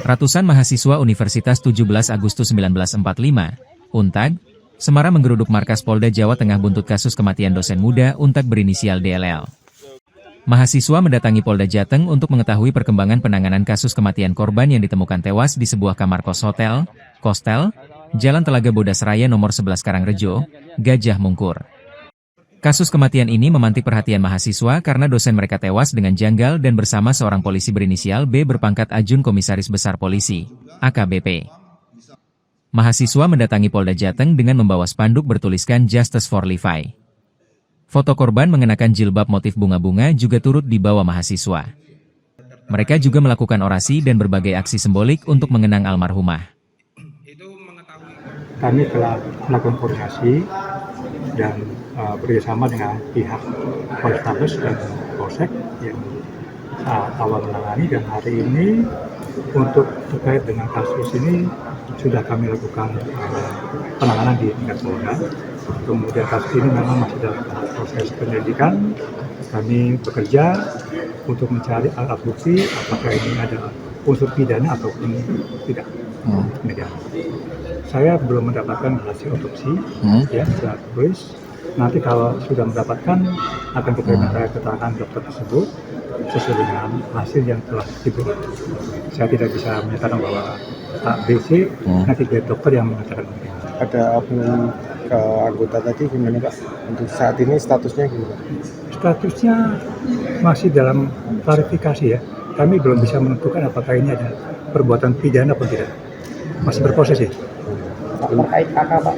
Ratusan mahasiswa Universitas 17 Agustus 1945, UNTAG, Semarang menggeruduk markas Polda Jawa Tengah buntut kasus kematian dosen muda UNTAG berinisial DLL. Mahasiswa mendatangi Polda Jateng untuk mengetahui perkembangan penanganan kasus kematian korban yang ditemukan tewas di sebuah kamar kos hotel, Kostel, Jalan Telaga Bodas Raya nomor 11 Karangrejo, Gajah Mungkur. Kasus kematian ini memantik perhatian mahasiswa karena dosen mereka tewas dengan janggal dan bersama seorang polisi berinisial B berpangkat Ajun Komisaris Besar Polisi, AKBP. Mahasiswa mendatangi Polda Jateng dengan membawa spanduk bertuliskan Justice for Levi. Foto korban mengenakan jilbab motif bunga-bunga juga turut dibawa mahasiswa. Mereka juga melakukan orasi dan berbagai aksi simbolik untuk mengenang almarhumah. Kami telah melakukan koordinasi dan bekerjasama dengan pihak Polrestabes dan Polsek yang saat awal menangani, dan hari ini untuk terkait dengan kasus ini sudah kami lakukan penanganan di tingkat Polda. Kemudian kasus ini memang masih dalam proses penyelidikan. Kami bekerja untuk mencari alat bukti apakah ini ada unsur pidana ataupun tidak. Saya belum mendapatkan hasil otopsi ya secara tertulis. Nanti kalau sudah mendapatkan akan kita minta keterangan dokter tersebut sesuai dengan hasil yang telah diberi. Saya tidak bisa menyatakan bahwa A, B, C, nanti biar dokter yang mengatakan. Ada oknum anggota tadi gimana Pak? Untuk saat ini statusnya gimana? Statusnya masih dalam klarifikasi ya. Kami belum bisa menentukan apakah ini ada perbuatan pidana atau tidak. Masih berproses ya. Terkait kakak Pak?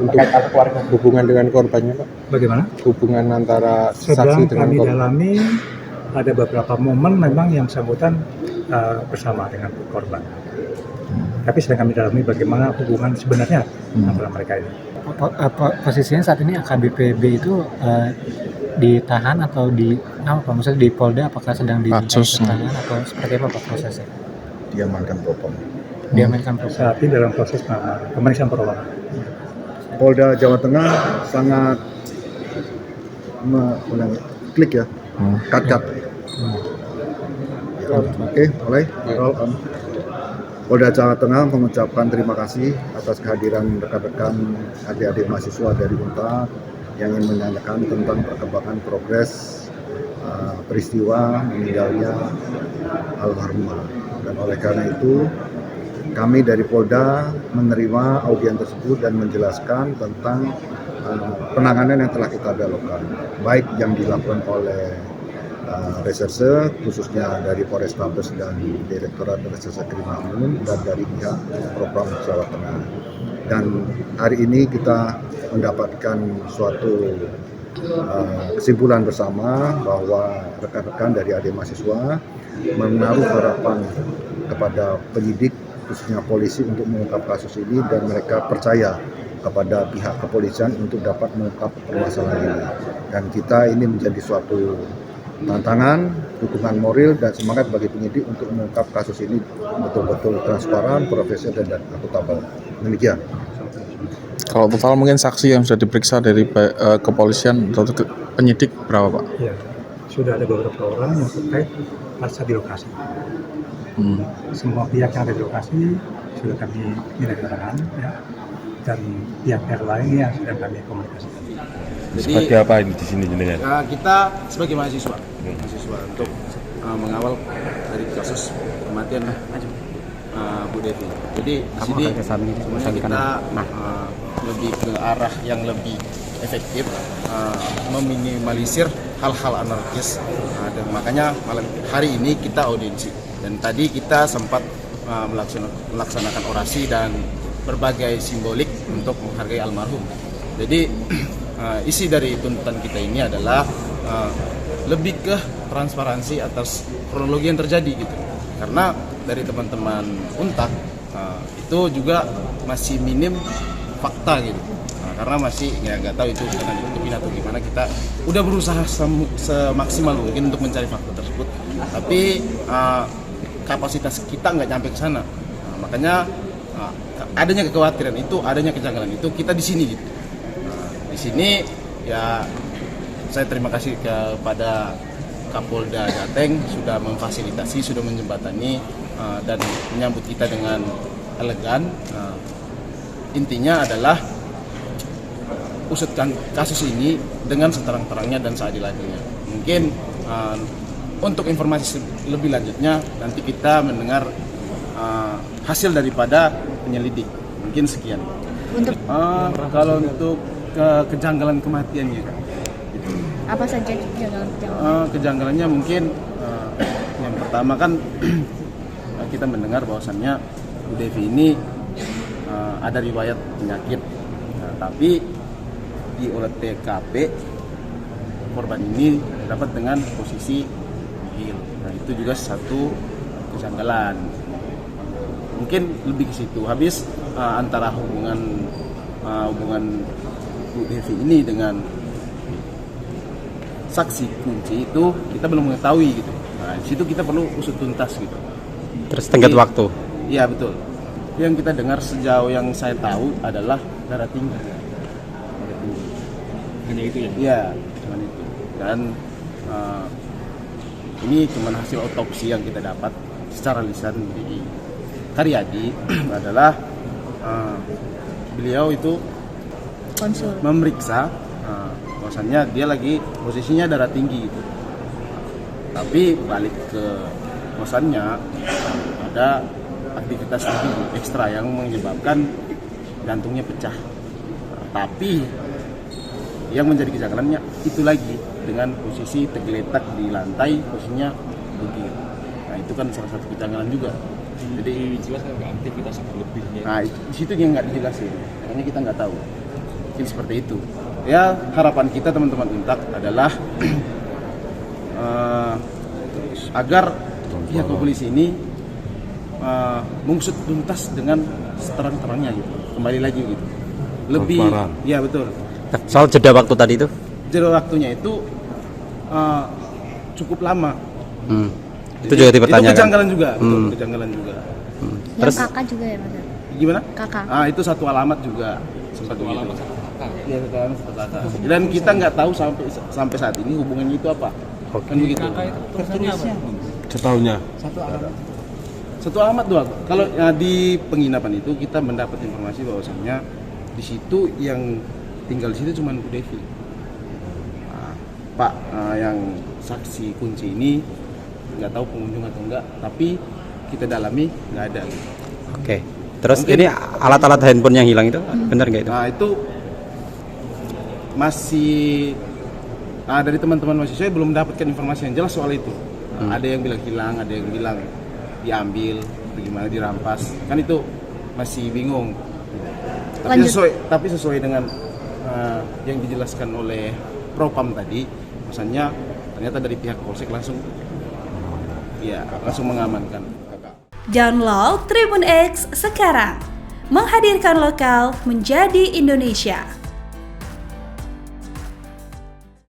Untuk hubungan dengan korbannya Pak? Bagaimana? Hubungan antara sedang saksi dengan kami korban? dalami, ada beberapa momen memang yang bersangkutan bersama dengan korban. Tapi sedang kami dalami bagaimana hubungan sebenarnya antara mereka ini. Posisinya saat ini AKBP itu ditahan atau maksudnya di Polda, apakah sedang ditahan atau seperti apa Pak prosesnya? Diamankan propam. Diamankan propam. Saat ini dalam proses pemeriksaan propam. Polda Jawa Tengah sangat klik ya, cut. Oke, mulai. Polda Jawa Tengah mengucapkan terima kasih atas kehadiran rekan-rekan adik-adik mahasiswa dari UNTAG yang ingin menanyakan tentang perkembangan progres peristiwa meninggalnya almarhumah. Dan oleh karena itu, kami dari Polda menerima audien tersebut dan menjelaskan tentang penanganan yang telah kita lakukan, baik yang dilakukan oleh reserse, khususnya dari Polrestabes dan Direktorat Reserse Kriminal Umum, dan dari pihak Propam Jawa Tengah. Dan hari ini kita mendapatkan suatu kesimpulan bersama bahwa rekan-rekan dari adik mahasiswa menaruh harapan kepada penyidik, khususnya polisi, untuk mengungkap kasus ini, dan mereka percaya kepada pihak kepolisian untuk dapat mengungkap permasalahan ini. Dan kita ini menjadi suatu tantangan, dukungan moral dan semangat bagi penyidik untuk mengungkap kasus ini betul-betul transparan, profesional dan akuntabel. Demikian. Kalau total mungkin saksi yang sudah diperiksa dari kepolisian atau penyidik berapa Pak? Ya, sudah ada beberapa orang yang terkait pasca di lokasi. Semua pihak yang ada di lokasi sudah kami minta keterangan ya, dan pihak-pihak lainnya sedang kami komunikasikan. Jadi, seperti apa ini di sini jenengan? Kita sebagai mahasiswa untuk mengawal dari kasus kematian Bu Devi. Jadi di sini sebenarnya kita lebih ke arah yang lebih efektif, meminimalisir hal-hal anarkis. Dan makanya malam hari ini kita audiensi. Dan tadi kita sempat melaksanakan orasi dan berbagai simbolik untuk menghargai almarhum. Jadi isi dari tuntutan kita ini adalah lebih ke transparansi atas kronologi yang terjadi gitu. Karena dari teman-teman UNTAG itu juga masih minim fakta gitu. Karena masih nggak tahu itu karena ditutupin atau gimana. Kita udah berusaha semaksimal mungkin untuk mencari fakta tersebut, tapi kapasitas kita nggak nyampe ke sana. Makanya adanya kekhawatiran itu, adanya kejanggalan itu, kita di sini gitu. Di sini ya saya terima kasih kepada Kapolda Jateng sudah memfasilitasi, sudah menjembatani dan menyambut kita dengan elegan. Intinya adalah usutkan kasus ini dengan seterang-terangnya dan seadil-adilnya. Mungkin untuk informasi lebih lanjutnya nanti kita mendengar hasil daripada penyelidik. Mungkin sekian. Kalau untuk kejanggalan kematiannya, Apa saja kejanggalan? Kejanggalannya mungkin yang pertama kan kita mendengar bahwasannya Bu Devi ini ada riwayat penyakit, tapi di olah TKP korban ini dapat dengan posisi nihil. Nah, itu juga satu kejanggalan. Mungkin lebih ke situ. Habis antara hubungan Bu Devi ini dengan saksi kunci itu kita belum mengetahui gitu. Nah, di situ kita perlu usut tuntas gitu. Terus tenggat waktu. Iya betul. Yang kita dengar sejauh yang saya tahu adalah darah tinggi. Hanya itu ya? Iya, cuma itu. Dan ini cuma hasil otopsi yang kita dapat secara lisan di Karyadi adalah beliau itu Konsul. memeriksa bahwasannya dia lagi posisinya darah tinggi gitu. Tapi balik ke kosannya ada aktivitas lebih ekstra yang menyebabkan jantungnya pecah. Tapi yang menjadi kejanggalannya itu lagi dengan posisi tergeletak di lantai, posisinya bugil. Nah itu kan salah satu kejanggalan juga. Jadi Dijelaskan nggak aktivitas berlebihnya? nah di situ yang nggak dijelasin, makanya kita nggak tahu. Mungkin seperti itu. Ya harapan kita teman-teman Untak adalah agar pihak kepolisian ini mengusut tuntas dengan seterang-terangnya gitu. Kembali lagi gitu. Lebih, ya betul. Soal jeda waktu tadi itu? Jeda waktunya itu cukup lama. Itu juga dipertanyakan. Itu kejanggalan juga, betul, kejanggalan juga. Yang Terus? kakak juga ya Mas? Gimana? Kakak. Itu satu alamat juga sempat begitu. Iya, satu alamat satu kakak. Dan kita nggak tahu sampai saat ini hubungannya itu apa. Kan begitu. Setahunya. Satu alamat doang. Kalau di penginapan itu kita mendapat informasi bahwasannya di situ yang tinggal di situ cuma Bu Devi. Pak yang saksi kunci ini nggak tahu pengunjung atau enggak, tapi kita dalami nggak ada. Oke. Terus Mungkin- ini alat-alat handphone yang hilang itu benar nggak itu? Nah itu masih dari teman-teman mahasiswa belum mendapatkan informasi yang jelas soal itu. Ada yang bilang hilang, ada yang bilang diambil, bagaimana dirampas. Kan itu masih bingung. Tapi sesuai dengan yang dijelaskan oleh Propam tadi, misalnya ternyata dari pihak Polsek langsung mengamankan. Download Tribun X sekarang, menghadirkan lokal menjadi Indonesia.